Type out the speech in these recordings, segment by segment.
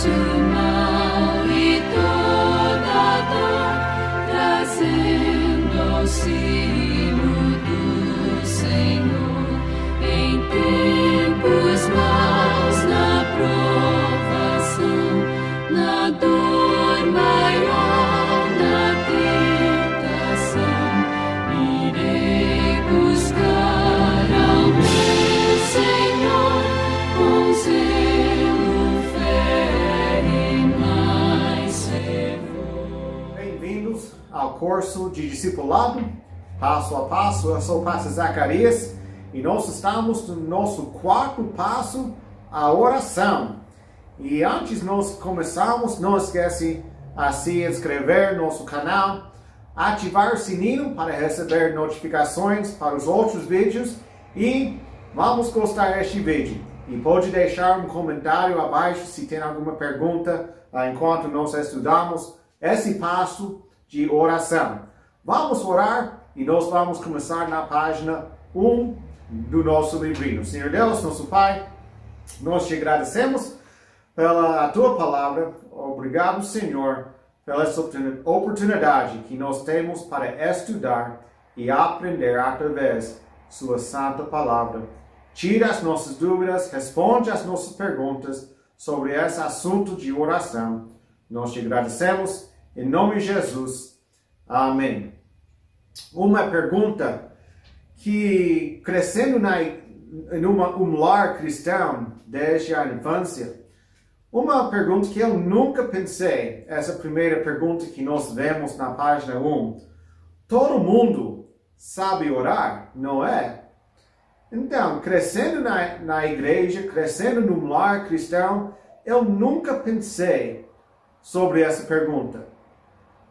Nosso mal e toda dor, trazendo auxílio do Senhor em tempos maus, na provação, na dor maior, na tentação. Irei buscar ao meu Senhor com zelo, fé e mais fervor. Bem-vindos ao curso de discipulado, passo a passo. Eu sou o pastor Zacarias e nós estamos no nosso quarto passo, a oração. E antes de nós começarmos, não esquece a se inscrever no nosso canal, ativar o sininho para receber notificações para os outros vídeos e vamos gostar deste vídeo. E pode deixar um comentário abaixo se tem alguma pergunta enquanto nós estudamos esse passo de oração. Vamos orar e nós vamos começar na página 1 do nosso livrinho. Senhor Deus, nosso Pai, nós te agradecemos pela tua palavra. Obrigado, Senhor, pela essa oportunidade que nós temos para estudar e aprender através de sua santa palavra. Tira as nossas dúvidas, responde as nossas perguntas sobre esse assunto de oração. Nós te agradecemos em nome de Jesus. Amém. Uma pergunta que, crescendo em um lar cristão desde a infância, uma pergunta que eu nunca pensei, essa primeira pergunta que nós vemos na página 1. Todo mundo sabe orar, não é? Então, crescendo na igreja, crescendo num lar cristão, eu nunca pensei sobre essa pergunta.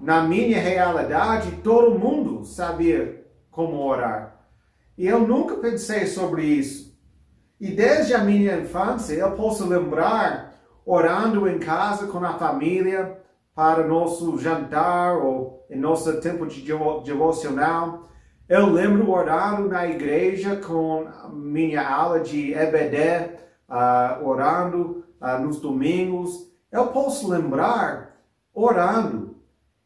Na minha realidade, todo mundo sabia como orar. E eu nunca pensei sobre isso. E desde a minha infância, eu posso lembrar orando em casa com a família para nosso jantar ou em nosso tempo de devocional. Eu lembro orando na igreja com minha aula de EBD, orando nos domingos. Eu posso lembrar orando.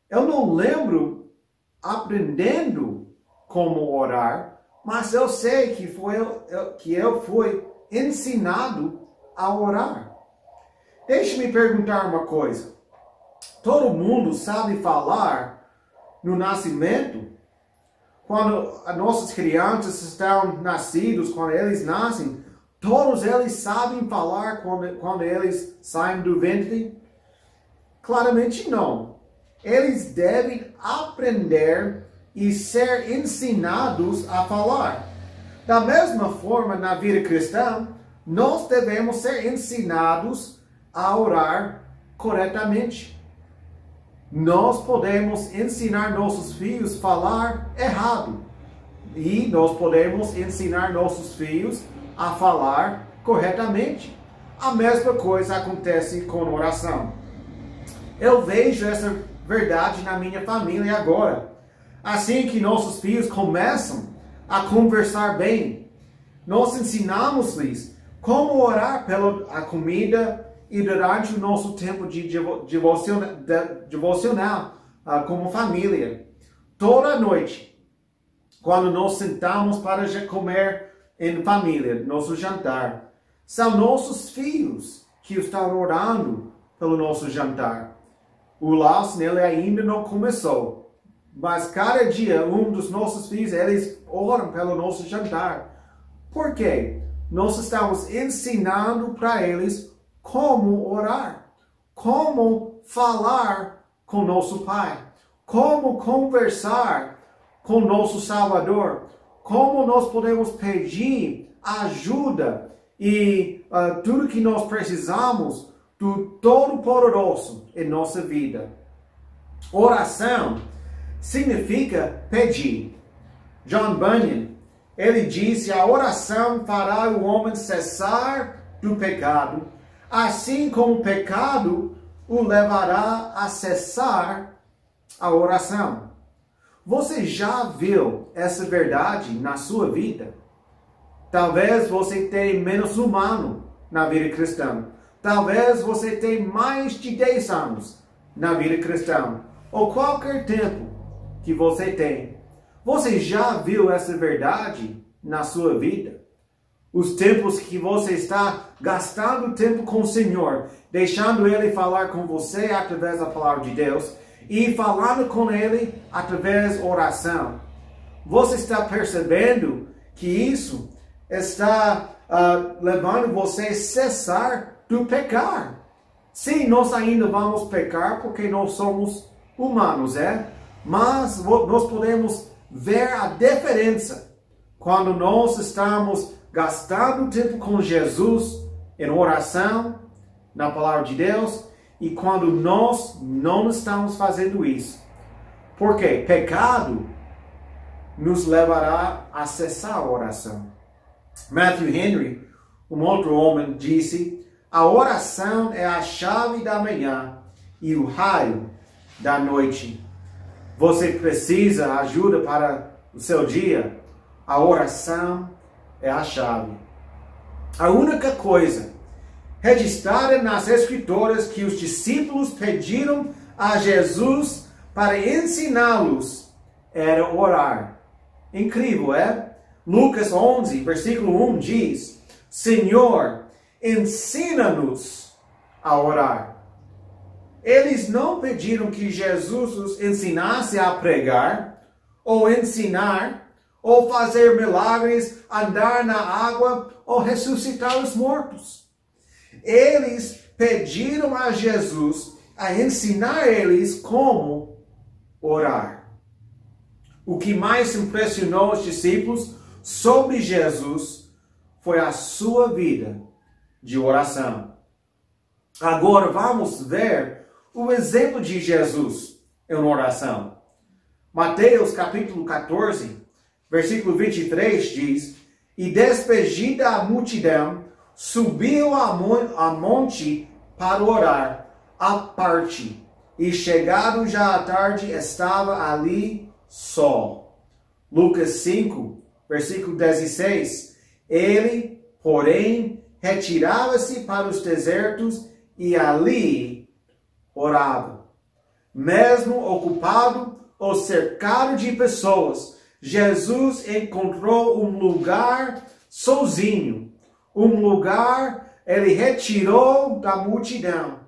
Eu não lembro aprendendo como orar, mas eu sei que eu fui ensinado a orar. Deixe-me perguntar uma coisa. Todo mundo sabe falar no nascimento? Quando as nossas crianças estão nascidos, quando eles nascem, todos eles sabem falar quando eles saem do ventre? Claramente não. Eles devem aprender e ser ensinados a falar. Da mesma forma, na vida cristã, nós devemos ser ensinados a orar corretamente. Nós podemos ensinar nossos filhos a falar errado. E nós podemos ensinar nossos filhos a falar corretamente. A mesma coisa acontece com oração. Eu vejo essa verdade na minha família agora. Assim que nossos filhos começam a conversar bem, nós ensinamos-lhes como orar pela comida e durante o nosso tempo de devocional como família. Toda noite, quando nós sentamos para comer em família, nosso jantar, são nossos filhos que estão orando pelo nosso jantar. O laço nele ainda não começou, mas cada dia um dos nossos filhos, eles oram pelo nosso jantar. Por quê? Nós estamos ensinando para eles como orar, como falar com nosso Pai, como conversar com nosso Salvador, como nós podemos pedir ajuda e tudo que nós precisamos do Todo-Poderoso em nossa vida. Oração significa pedir. John Bunyan, ele disse: a oração fará o homem cessar do pecado, assim como o pecado o levará a cessar a oração. Você já viu essa verdade na sua vida? Talvez você tenha menos humano na vida cristã. Talvez você tenha mais de 10 anos na vida cristã, ou qualquer tempo que você tem. Você já viu essa verdade na sua vida? Os tempos que você está gastando tempo com o Senhor, deixando Ele falar com você através da palavra de Deus e falando com Ele através da oração. Você está percebendo que isso está levando você a cessar do pecar. Sim, nós ainda vamos pecar porque nós somos humanos, mas nós podemos ver a diferença quando nós estamos gastando tempo com Jesus em oração, na palavra de Deus, e quando nós não estamos fazendo isso. Porque pecado nos levará a cessar a oração. Matthew Henry, um outro homem, disse: a oração é a chave da manhã e o raio da noite. Você precisa de ajuda para o seu dia? A oração é a chave. A única coisa registrada nas Escrituras que os discípulos pediram a Jesus para ensiná-los era orar. Incrível, Lucas 11, versículo 1 diz: Senhor, ensina-nos a orar. Eles não pediram que Jesus os ensinasse a pregar, ou ensinar, ou fazer milagres, andar na água, ou ressuscitar os mortos. Eles pediram a Jesus a ensinar eles como orar. O que mais impressionou os discípulos sobre Jesus foi a sua vida de oração. Agora vamos ver o exemplo de Jesus em oração. Mateus capítulo 14, versículo 23 diz: e despedida a multidão, subiu a monte para orar à parte, e chegado já à tarde, estava ali só. Lucas 5, versículo 16, ele, porém, retirava-se para os desertos e ali orava. Mesmo ocupado ou cercado de pessoas, Jesus encontrou um lugar sozinho. Um lugar ele retirou da multidão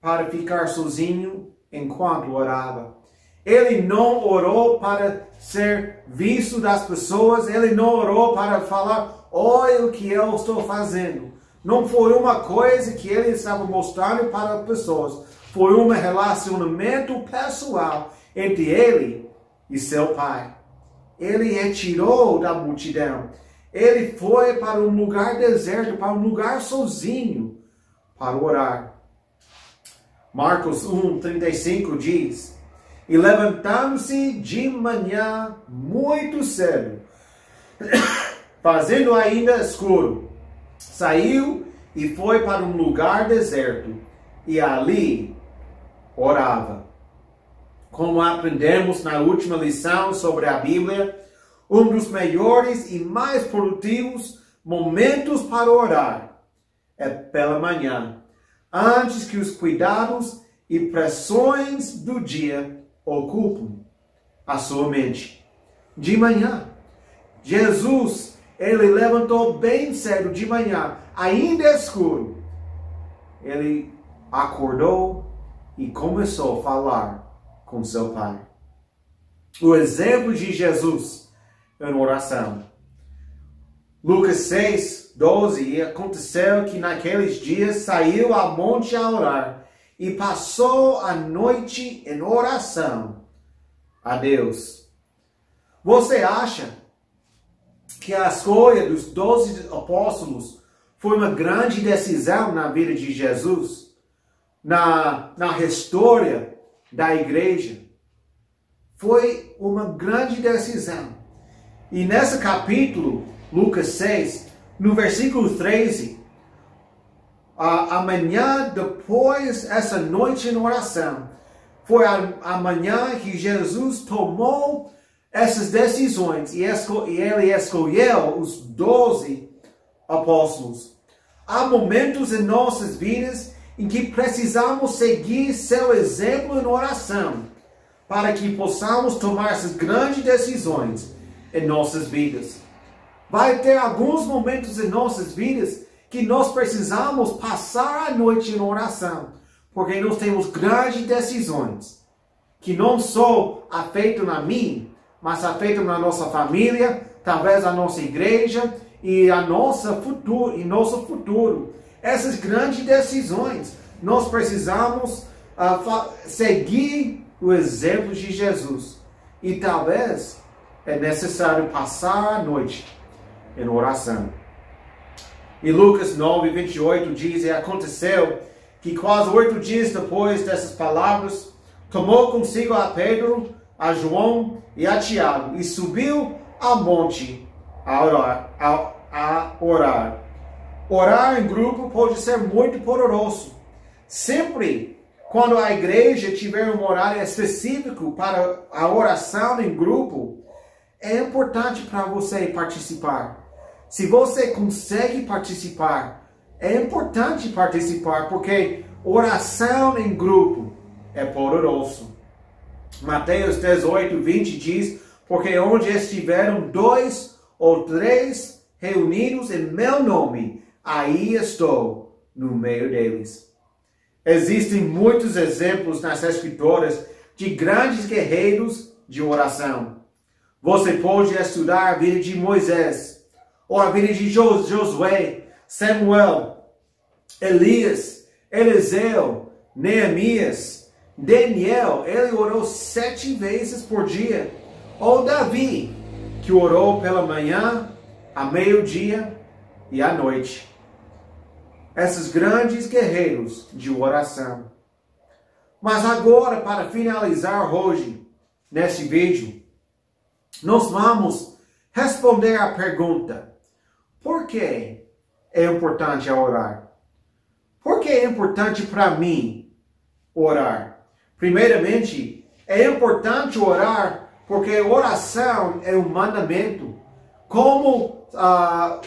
para ficar sozinho enquanto orava. Ele não orou para ser visto das pessoas. Ele não orou para falar: olha o que eu estou fazendo. Não foi uma coisa que ele estava mostrando para as pessoas. Foi um relacionamento pessoal entre ele e seu pai. Ele retirou da multidão. Ele foi para um lugar deserto, para um lugar sozinho, para orar. Marcos 1:35 diz: e levantando-se de manhã muito cedo, fazendo ainda escuro, saiu e foi para um lugar deserto, e ali orava. Como aprendemos na última lição sobre a Bíblia, um dos melhores e mais produtivos momentos para orar é pela manhã, antes que os cuidados e pressões do dia ocupem a sua mente. De manhã, Jesus, ele levantou bem cedo de manhã, ainda escuro. Ele acordou e começou a falar com seu pai. O exemplo de Jesus em oração. Lucas 6:12, e aconteceu que naqueles dias saiu ao monte a orar e passou a noite em oração a Deus. Você acha que a escolha dos 12 apóstolos foi uma grande decisão na vida de Jesus? Na história da igreja? Foi uma grande decisão. E nesse capítulo, Lucas 6, no versículo 13, amanhã depois essa noite em oração, foi a manhã que Jesus tomou essas decisões e ele escolheu os 12 apóstolos. há momentos em nossas vidas em que precisamos seguir seu exemplo em oração, para que possamos tomar essas grandes decisões em nossas vidas. Vai ter alguns momentos em nossas vidas que nós precisamos passar a noite em oração, porque nós temos grandes decisões, que não só afetam a mim, mas afetam a nossa família, talvez a nossa igreja e a nosso futuro. Essas grandes decisões, nós precisamos seguir o exemplo de Jesus. E talvez é necessário passar a noite em oração. E Lucas 9:28 diz: E aconteceu que quase 8 dias depois dessas palavras, tomou consigo a Pedro, a João e a Tiago, e subiu ao monte a orar. Orar em grupo pode ser muito poderoso. Sempre quando a igreja tiver um horário específico para a oração em grupo, é importante para você participar. Se você consegue participar, é importante participar, porque oração em grupo é poderoso. Mateus 18:20 diz: Porque onde estiveram 2 ou 3 reunidos em meu nome, aí estou no meio deles. Existem muitos exemplos nas Escrituras de grandes guerreiros de oração. Você pode estudar a vida de Moisés, ou a vida de Josué, Samuel, Elias, Eliseu, Neemias, Daniel. Ele orou 7 vezes por dia. Ou Davi, que orou pela manhã, a meio-dia e à noite. Esses grandes guerreiros de oração. Mas agora, para finalizar hoje, neste vídeo, nós vamos responder a pergunta: por que é importante orar? Por que é importante para mim orar? Primeiramente, é importante orar porque oração é um mandamento. Como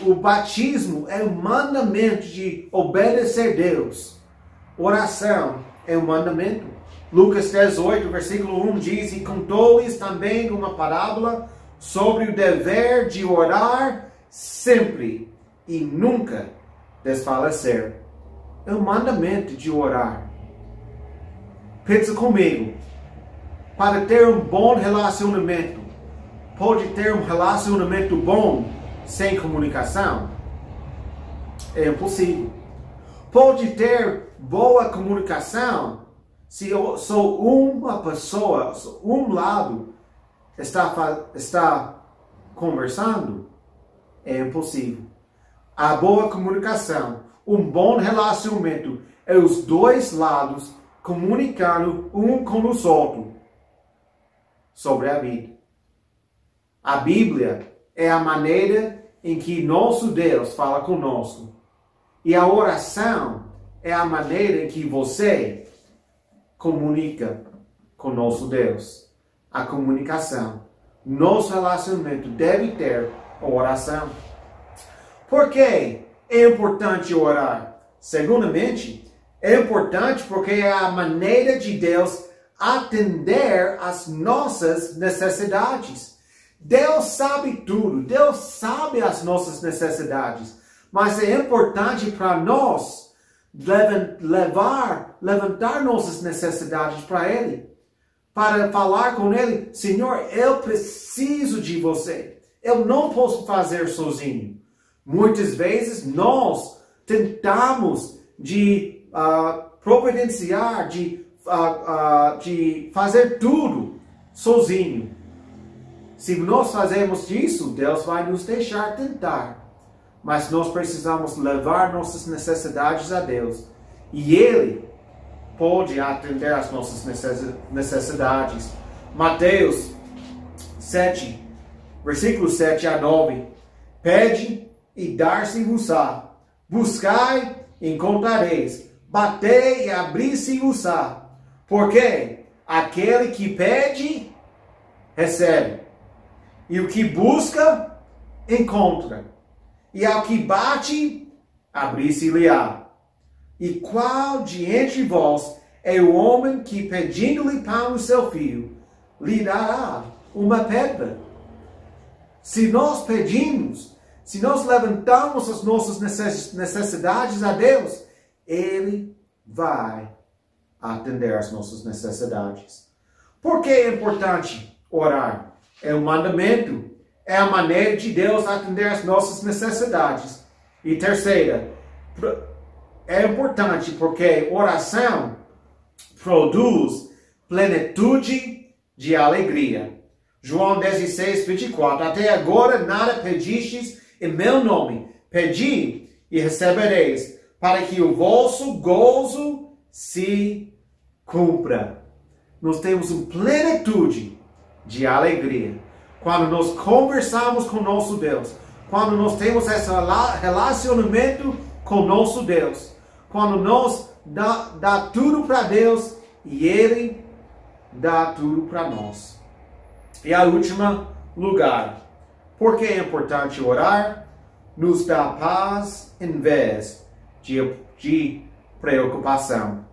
o batismo é um mandamento de obedecer a Deus, oração é um mandamento. Lucas 18, versículo 1 diz: E contou-lhes também uma parábola sobre o dever de orar sempre e nunca desfalecer. É um mandamento de orar. Pensa comigo. Para ter um bom relacionamento, pode ter um relacionamento bom sem comunicação? É impossível. Pode ter boa comunicação se só uma pessoa, um lado está conversando? É impossível. A boa comunicação, um bom relacionamento, é os dois lados comunicando um com os outros sobre a vida. A Bíblia é a maneira em que nosso Deus fala conosco. E a oração é a maneira em que você comunica com nosso Deus. A comunicação. Nosso relacionamento deve ter a oração. Por que é importante orar? Segundamente, é importante porque é a maneira de Deus atender às nossas necessidades. Deus sabe tudo, Deus sabe as nossas necessidades, mas é importante para nós levantar nossas necessidades para Ele, para falar com Ele: Senhor, eu preciso de você, eu não posso fazer sozinho. Muitas vezes nós tentamos de providenciar, de fazer tudo sozinho. Se nós fazemos isso, Deus vai nos deixar tentar. Mas nós precisamos levar nossas necessidades a Deus. E Ele pode atender às nossas necessidades. Mateus 7, versículos 7 a 9. Pede e dar-se-vos-á. Buscai e encontrareis. Batei e abri-se-vos-á. Porque aquele que pede, recebe. E o que busca, encontra. E ao que bate, abrir-se-lhe-á. E qual de entre vós é o homem que, pedindo-lhe pão ao seu filho, lhe dará uma pedra? Se nós pedimos, se nós levantamos as nossas necessidades a Deus, Ele vai atender às nossas necessidades. Por que é importante orar? É um mandamento. É a maneira de Deus atender às nossas necessidades. E terceira, é importante porque oração produz plenitude de alegria. João 16, 24. Até agora nada pedistes em meu nome. Pedi e recebereis, para que o vosso gozo se cumpra. Nós temos uma plenitude de alegria quando nós conversamos com nosso Deus, quando nós temos esse relacionamento com nosso Deus, quando nós dá tudo para Deus e Ele dá tudo para nós. E a última lugar, por que é importante orar? Nos dá paz em vez de preocupação.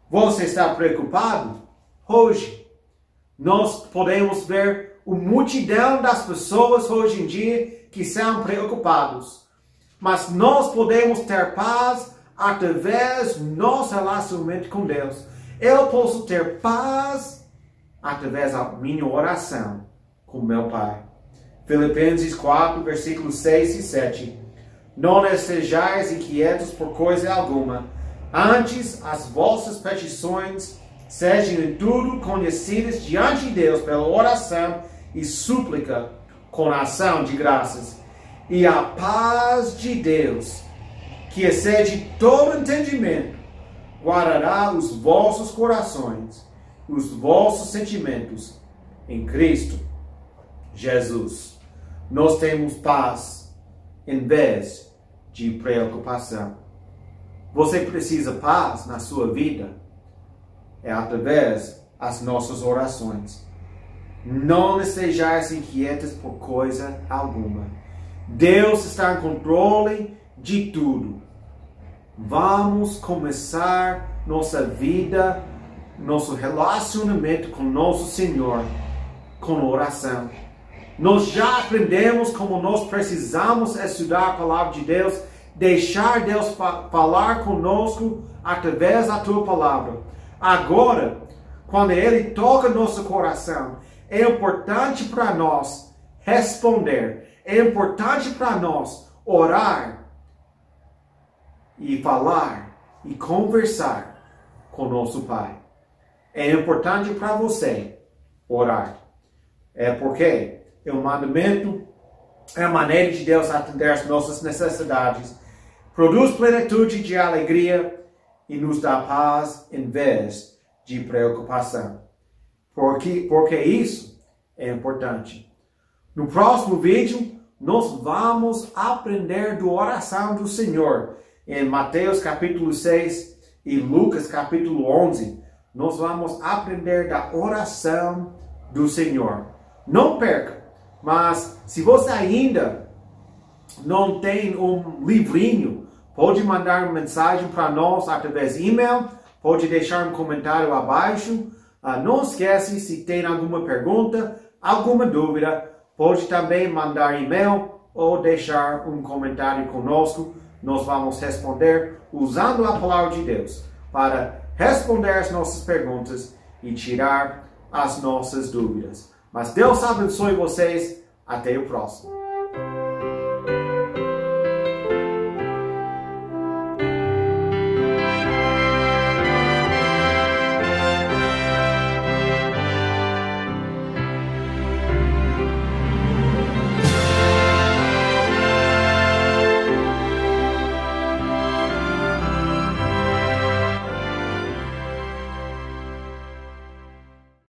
Você está preocupado? Hoje, nós podemos ver uma multidão das pessoas hoje em dia que são preocupados. Mas nós podemos ter paz através do nosso relacionamento com Deus. Eu posso ter paz através da minha oração com meu Pai. Filipenses 4, versículos 6 e 7. Não estejais inquietos por coisa alguma. Antes, as vossas petições sejam em tudo conhecidas diante de Deus pela oração e súplica com ação de graças. E a paz de Deus, que excede todo entendimento, guardará os vossos corações, os vossos sentimentos em Cristo Jesus. Nós temos paz em vez de preocupação. Você precisa de paz na sua vida? É através das nossas orações. Não estejais inquietos por coisa alguma. Deus está em controle de tudo. Vamos começar nossa vida, nosso relacionamento com nosso Senhor, com oração. Nós já aprendemos como nós precisamos estudar a palavra de Deus, deixar Deus falar conosco através da tua palavra. Agora, quando Ele toca nosso coração, é importante para nós responder. É importante para nós orar e falar e conversar com nosso Pai. É importante para você orar. É porque é um mandamento, é a maneira de Deus atender as nossas necessidades, produz plenitude de alegria e nos dá paz em vez de preocupação. Porque isso é importante. No próximo vídeo, nós vamos aprender da oração do Senhor. Em Mateus capítulo 6 e Lucas capítulo 11, nós vamos aprender da oração do Senhor. Não perca! Mas se você ainda não tem um livrinho, pode mandar uma mensagem para nós através de e-mail, pode deixar um comentário abaixo. Não esquece, se tem alguma pergunta, alguma dúvida, pode também mandar e-mail ou deixar um comentário conosco. Nós vamos responder usando a palavra de Deus para responder as nossas perguntas e tirar as nossas dúvidas. Mas Deus abençoe vocês. Até o próximo.